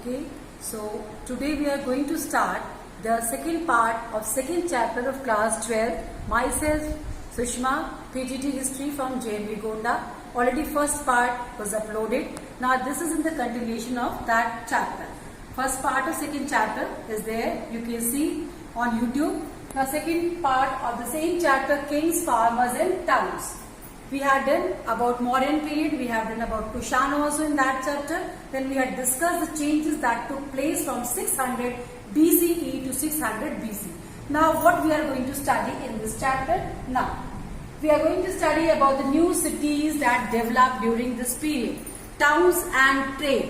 Okay, so today we are going to start the second part of second chapter of class 12. Myself, Sushma, PGT History from JNV Gonda. Already first part was uploaded. Now this is in the continuation of that chapter. First part of second chapter is there. You can see on YouTube. Now second part of the same chapter, Kings, Farmers and Towns. We had done about modern period, we have done about Kushan also in that chapter. Then we had discussed the changes that took place from 600 BCE to 600 BC. Now what we are going to study in this chapter? Now, we are going to study about the new cities that developed during this period. Towns and trade.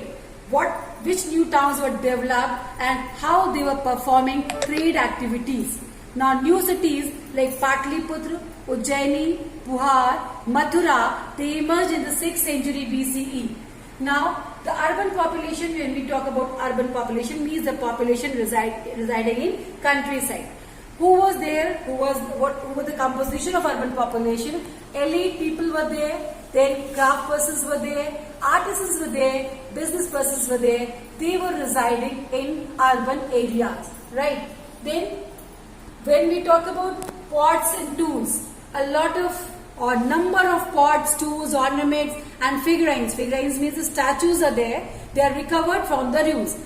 Which new towns were developed and how they were performing trade activities. Now new cities like Patliputra, Ujjaini, Puhar, Mathura, they emerged in the 6th century BCE. Now, the urban population, when we talk about urban population, means the population residing in countryside. Who was there? What was the composition of urban population? Elite people were there, then craft persons were there, artisans were there, business persons were there. They were residing in urban areas, right? Then, when we talk about pots and tools, a lot of or number of pots, tools, ornaments and figurines. Figurines means the statues are there. They are recovered from the ruins.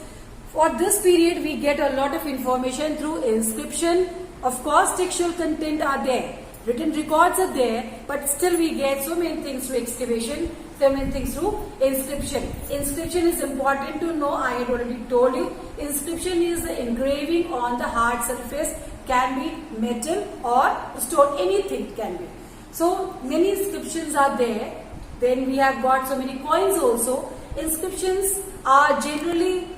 For this period, we get a lot of information through inscription. Of course, textual content are there. Written records are there, but still we get so many things through excavation, so many things through inscription. Inscription is important to know. I had already told you. Inscription is the engraving on the hard surface. Can be metal or stone, anything can be. So many inscriptions are there. Then we have got so many coins also. Inscriptions are generally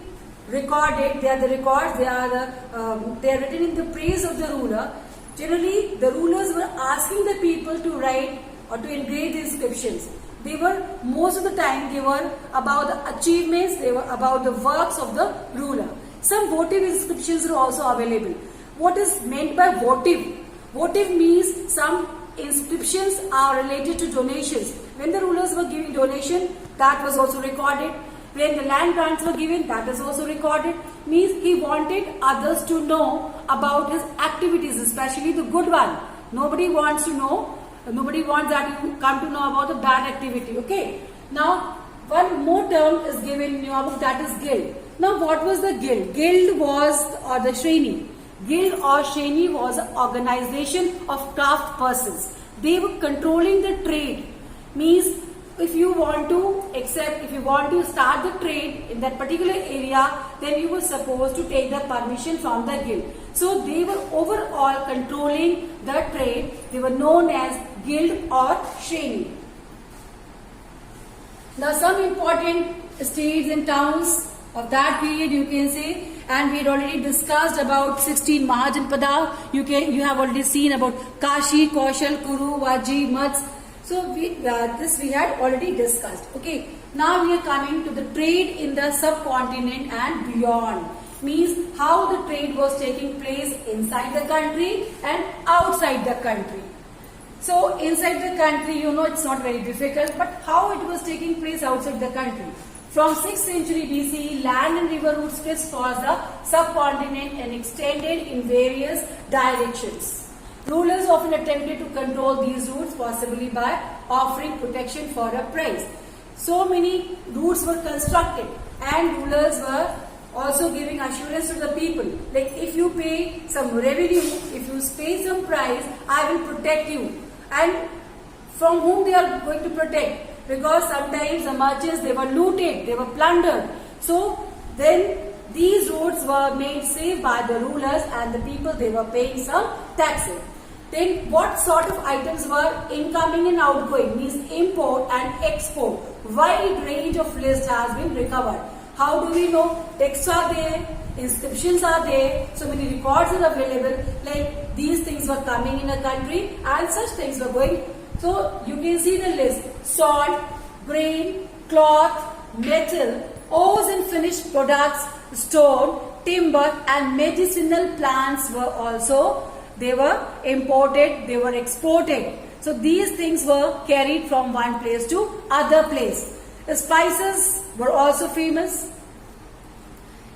recorded. They are the records. They are written in the praise of the ruler. Generally, the rulers were asking the people to write or to engrave the inscriptions. They were, most of the time, they were about the achievements. They were about the works of the ruler. Some votive inscriptions are also available. What is meant by votive? Votive means some inscriptions are related to donations. When the rulers were giving donation, that was also recorded. When the land grants were given, that is also recorded. Means he wanted others to know about his activities, especially the good one. Nobody wants to know, nobody wants that you come to know about the bad activity. Okay. Now, one more term is given in your book, that is guild. Now, what was the guild? Guild was, or the Shreni. Guild or Shreni was an organization of craft persons. They were controlling the trade. Means if you want to start the trade in that particular area, then you were supposed to take the permission from the guild. So they were overall controlling the trade. They were known as guild or Shreni. Now some important states and towns of that period you can say, and we had already discussed about 16 Mahajanpada. You have already seen about Kashi, Kaushal, Kuru, Vaji, Mats. So this we had already discussed. Okay. Now we are coming to the trade in the subcontinent and beyond. Means how the trade was taking place inside the country and outside the country. So inside the country, it's not very difficult, but how it was taking place outside the country. From 6th century BCE, land and river routes crisscrossed the subcontinent and extended in various directions. Rulers often attempted to control these routes, possibly by offering protection for a price. So many routes were constructed and rulers were also giving assurance to the people. Like if you pay some revenue, if you pay some price, I will protect you. And from whom they are going to protect? Because sometimes the merchants, they were looted, they were plundered. So then these roads were made safe by the rulers and the people, they were paying some taxes. Then what sort of items were incoming and outgoing, means import and export. Wide range of list has been recovered. How do we know? Texts are there, inscriptions are there, so many records are available. Like these things were coming in a country and such things were going. So you can see the list. Salt, grain, cloth, metal, ores and finished products, stone, timber and medicinal plants were also, they were imported, they were exported. So these things were carried from one place to other place. The spices were also famous.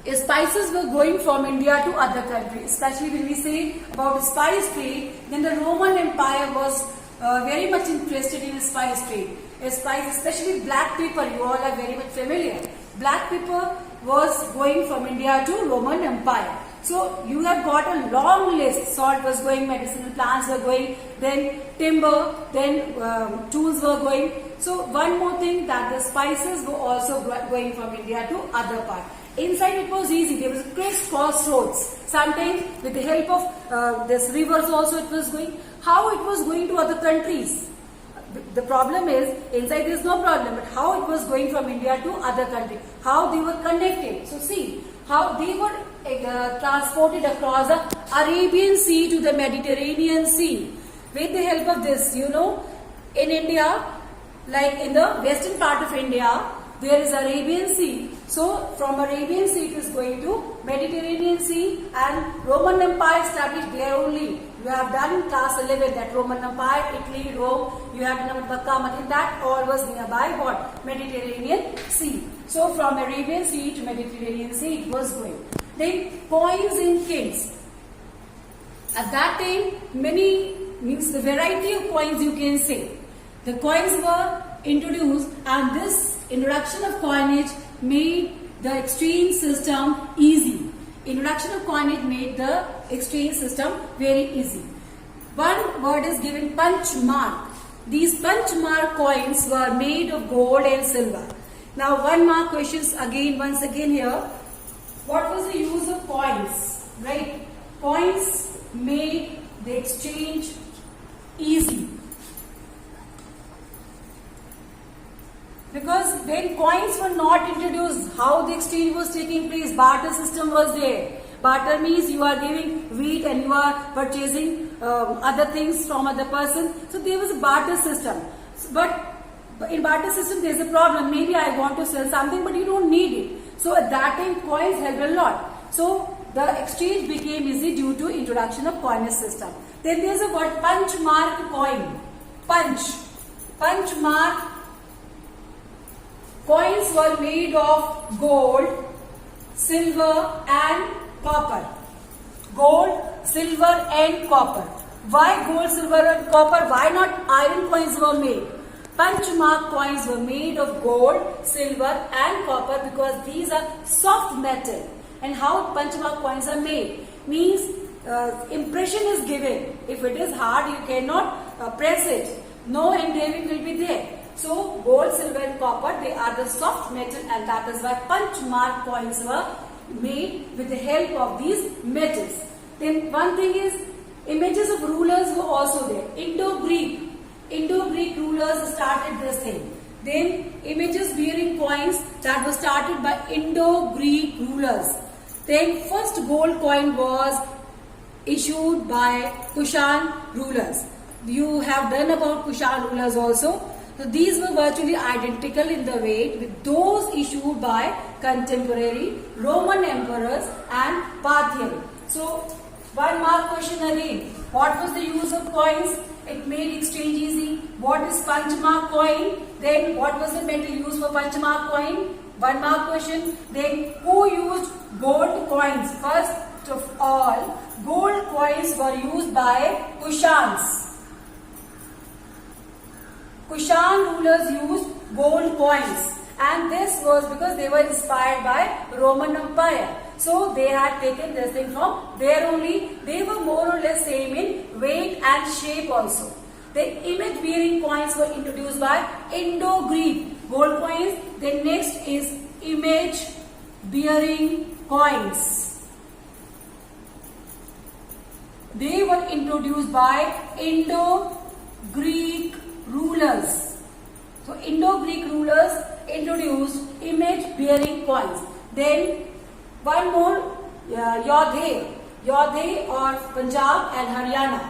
spices were going from India to other countries. Especially when we say about spice trade, then the Roman Empire was very much interested in spice trade. Spice, especially black pepper, you all are very much familiar. Black pepper was going from India to Roman Empire. So you have got a long list. Salt was going, medicinal plants were going, then timber, then tools were going. So one more thing, that the spices were also going from India to other part. Inside it was easy. There was crisscross roads. Sometimes with the help of this rivers also it was going. How it was going to other countries? The problem is, inside there is no problem, but how it was going from India to other countries, how they were connected. So see, how they were transported across the Arabian Sea to the Mediterranean Sea. With the help of this, you know, in India, like in the western part of India, there is Arabian Sea. So from Arabian Sea it is going to Mediterranean Sea, and Roman Empire established there only. You have done in class 11 that Roman Empire, Italy, Rome, you have done Makkah, Medina, that all was nearby what? Mediterranean Sea. So from Arabian Sea to Mediterranean Sea it was going. Then coins in kings. At that time, many, means the variety of coins you can say. The coins were introduced, and this introduction of coinage made the exchange system easy. Introduction of coinage made the exchange system very easy. One word is given, punch mark. These punch mark coins were made of gold and silver. Now 1 mark questions again, once again here. What was the use of coins? Right? Coins made the exchange easy. Because when coins were not introduced, how the exchange was taking place? Barter system was there. Barter means you are giving wheat and you are purchasing other things from other person. So there was a barter system. But in barter system there is a problem. Maybe I want to sell something but you don't need it. So at that time coins helped a lot. So the exchange became easy due to introduction of coinage system. Then there is a word, punch mark coin. Punch mark coins were made of gold, silver and copper. Gold, silver and copper. Why gold, silver and copper? Why not iron coins were made? Punch mark coins were made of gold, silver and copper because these are soft metal. And how punch mark coins are made? Means impression is given. If it is hard, you cannot press it. No engraving will be there. So gold, silver and copper, they are the soft metal, and that is why punch mark coins were made with the help of these metals. Then one thing is, images of rulers were also there. Indo-Greek rulers started this thing. Then images bearing coins that were started by Indo-Greek rulers. Then first gold coin was issued by Kushan rulers. You have done about Kushan rulers also. So these were virtually identical in the weight with those issued by contemporary Roman emperors and Parthian. So 1 mark question again. What was the use of coins? It made exchange easy. What is punch mark coin? Then what was the metal used for punch mark coin? 1 mark question. Then who used gold coins? First of all, gold coins were used by Kushans. Kushan rulers used gold coins, and this was because they were inspired by Roman Empire. So they had taken this thing from there only. They were more or less same in weight and shape also. The image bearing coins were introduced by Indo-Greek gold coins. Then next is image bearing coins. They were introduced by Indo-Greek rulers. So Indo-Greek rulers introduced image bearing coins. Then one more, Yodhe or Punjab and Haryana.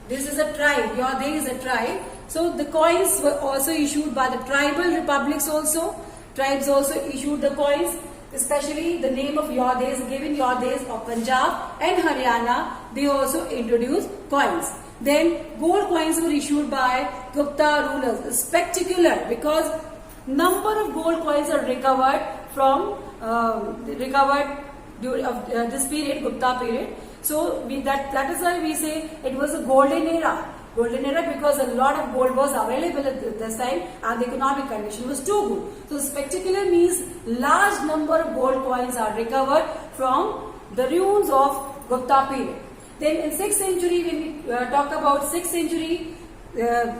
This is a tribe. Yodhe is a tribe. So the coins were also issued by the tribal republics also. Tribes also issued the coins. Especially the name of Yodhe is given, Yodhes of Punjab and Haryana. They also introduced coins. Then gold coins were issued by Gupta rulers. Spectacular because number of gold coins are recovered from during this period, Gupta period. So that is why we say it was a golden era. Golden era because a lot of gold was available at this time and the economic condition was too good. So spectacular means large number of gold coins are recovered from the ruins of Gupta period. Then in 6th century, when we talk about 6th century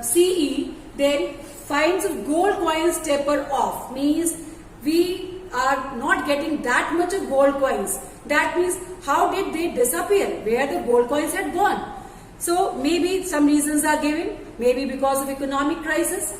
CE, then finds of gold coins taper off, means we are not getting that much of gold coins. That means how did they disappear? Where the gold coins had gone? So maybe some reasons are given, maybe because of economic crisis.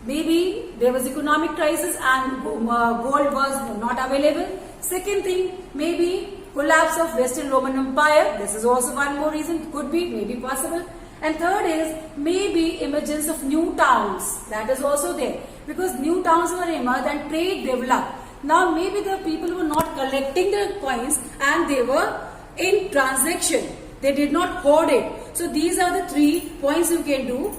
Maybe there was economic crisis and gold was not available. Second thing, maybe collapse of Western Roman Empire. This is also one more reason, could be, maybe possible. And third is maybe emergence of new towns. That is also there because new towns were emerged and trade developed. Now maybe the people were not collecting the coins and they were in transaction. They did not hoard it. So these are the 3 points you can do.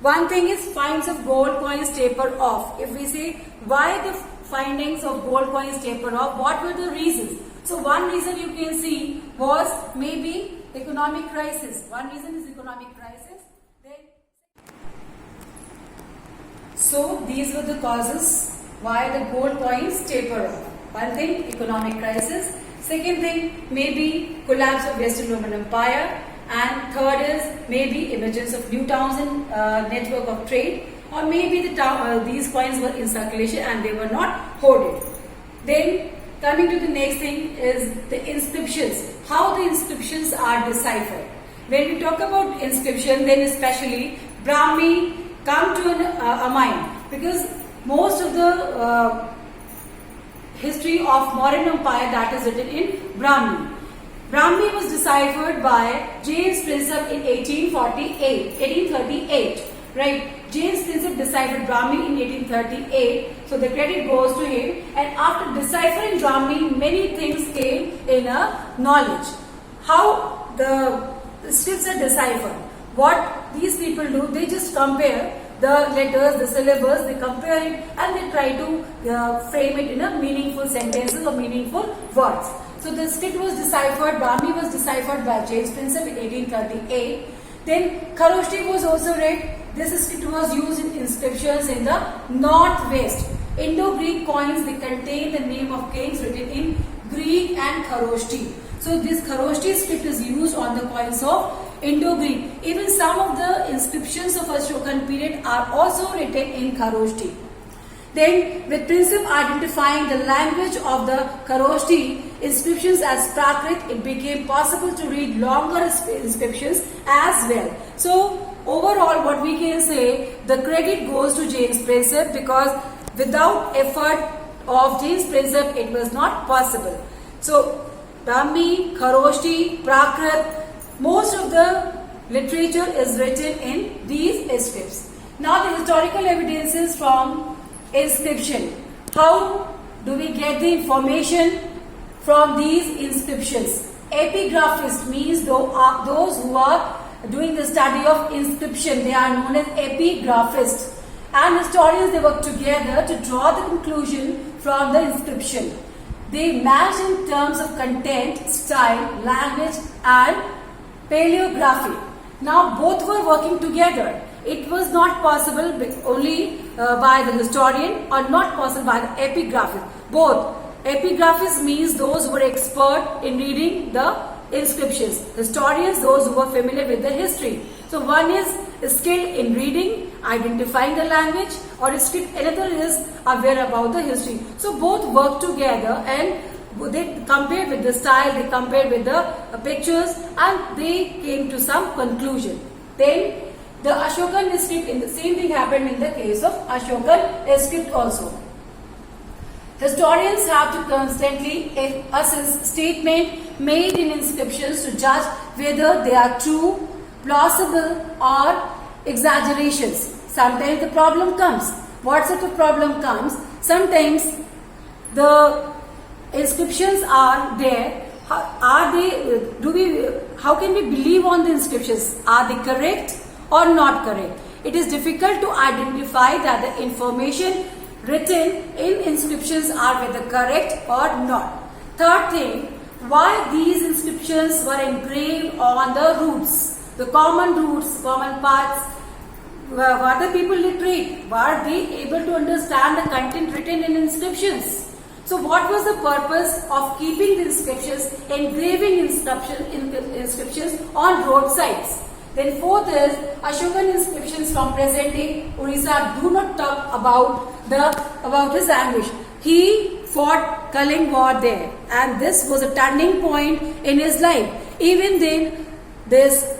One thing is finds of gold coins taper off. If we say why the findings of gold coins taper off, what were the reasons? So one reason you can see was maybe economic crisis. One reason is economic crisis. So these were the causes why the gold coins taper off. One thing, economic crisis. Second thing, maybe collapse of Western Roman Empire. And third is maybe emergence of new towns and network of trade. Or maybe these coins were in circulation and they were not hoarded. Then coming to the next thing is the inscriptions. How the inscriptions are deciphered. When we talk about inscription, then especially Brahmi come to a mind because most of the history of modern empire that is written in Brahmi. Brahmi was deciphered by James Prinsep in 1838, right? James Prinsep deciphered Brahmi in 1838, so the credit goes to him. And after deciphering Brahmi, many things came in a knowledge. How the scripts are deciphered. What these people do, they just compare the letters, the syllables, they compare it and they try to frame it in a meaningful sentences or meaningful words. So the script was deciphered, Brahmi was deciphered by James Prinsep in 1838. Then Kharoshthi was also read. This script was used in inscriptions in the northwest. Indo-Greek coins, they contain the name of kings written in Greek and Kharoshthi. So this Kharoshthi script is used on the coins of Indo-Greek. Even some of the inscriptions of Ashokan period are also written in Kharoshthi. Then with Prinsep identifying the language of the Kharoshthi inscriptions as Prakrit, it became possible to read longer inscriptions as well. So overall what we can say, the credit goes to James Prinsep because without effort of James Prinsep it was not possible. So Brahmi, Kharoshthi, Prakrit, most of the literature is written in these scripts. Now the historical evidences from inscription. How do we get the information from these inscriptions? Epigraphists means those who are doing the study of inscription. They are known as epigraphists. And historians, they work together to draw the conclusion from the inscription. They match in terms of content, style, language and paleography. Now both were working together. It was not possible only by the historian or not possible by the epigraphist. Both. Epigraphists means those who were expert in reading the inscriptions. Historians, those who were familiar with the history. So one is skilled in reading, identifying the language, or another is aware about the history. So both work together and they compared with the style, they compared with the pictures and they came to some conclusion. Then the Ashokan script, in the same thing happened in the case of Ashokan script also. Historians have to constantly assess statements made in inscriptions to judge whether they are true, plausible or exaggerations. Sometimes the problem comes. What sort of problem comes? Sometimes the inscriptions are there. How can we believe on the inscriptions? Are they correct or not correct? It is difficult to identify that the information written in inscriptions are whether correct or not. Third thing, why these inscriptions were engraved on the roots, the common roots, common parts. Were the people literate? Were they able to understand the content written in inscriptions? So what was the purpose of keeping the inscriptions, engraving inscriptions on roadsides? Then fourth is, Ashokan inscriptions from present day Orissa do not talk about his anguish. He fought Kaling war there, and this was a turning point in his life. Even then, this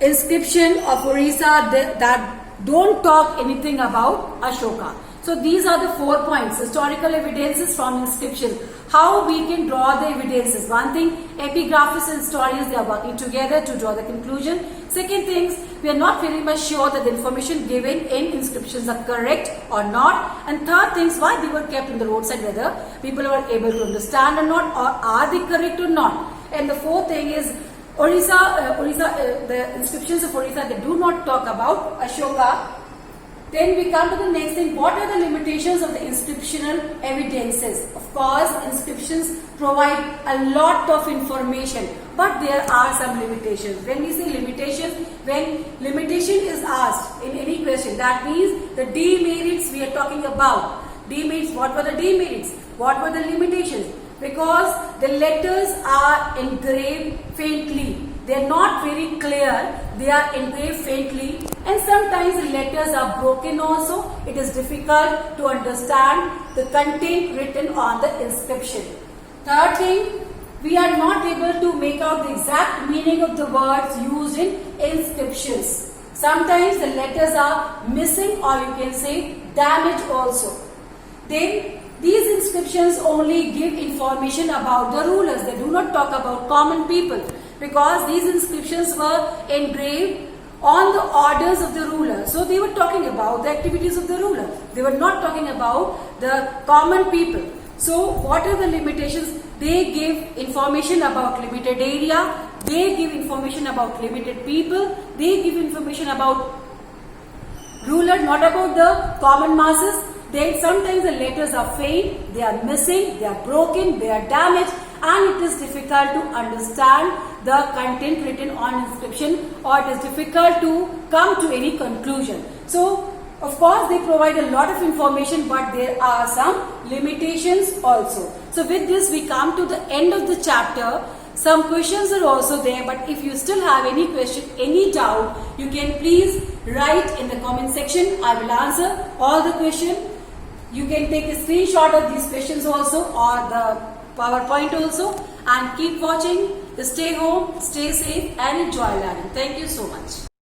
inscription of Orissa that don't talk anything about Ashoka. So these are the 4 points: historical evidences from inscription. How we can draw the evidences. One thing, epigraphists and historians, they are working together to draw the conclusion. Second things, we are not very much sure that the information given in inscriptions are correct or not. And third things, why they were kept on the roadside, whether people were able to understand or not, or are they correct or not. And the fourth thing is, the inscriptions of Orissa, they do not talk about Ashoka. Then we come to the next thing, what are the limitations of the inscriptional evidences? Of course, inscriptions provide a lot of information, but there are some limitations. When we say limitations, when limitation is asked in any question, that means the demerits we are talking about. Demerits, what were the demerits? What were the limitations? Because the letters are engraved faintly. They are not very clear. They are engraved faintly, and sometimes the letters are broken also. It is difficult to understand the content written on the inscription. Third thing, we are not able to make out the exact meaning of the words used in inscriptions. Sometimes the letters are missing, or you can say damaged also. Then these inscriptions only give information about the rulers. They do not talk about common people, because these inscriptions were engraved on the orders of the ruler. So they were talking about the activities of the ruler. They were not talking about the common people. So what are the limitations? They give information about limited area. They give information about limited people. They give information about ruler, not about the common masses. Then sometimes the letters are faint, they are missing, they are broken, they are damaged, and it is difficult to understand the content written on inscription, or it is difficult to come to any conclusion. So, of course, they provide a lot of information, but there are some limitations also. So, with this, we come to the end of the chapter. Some questions are also there, but if you still have any question, any doubt, you can please write in the comment section. I will answer all the questions. You can take a screenshot of these questions also, or the PowerPoint also, and keep watching. Stay home, stay safe, and enjoy learning. Thank you so much.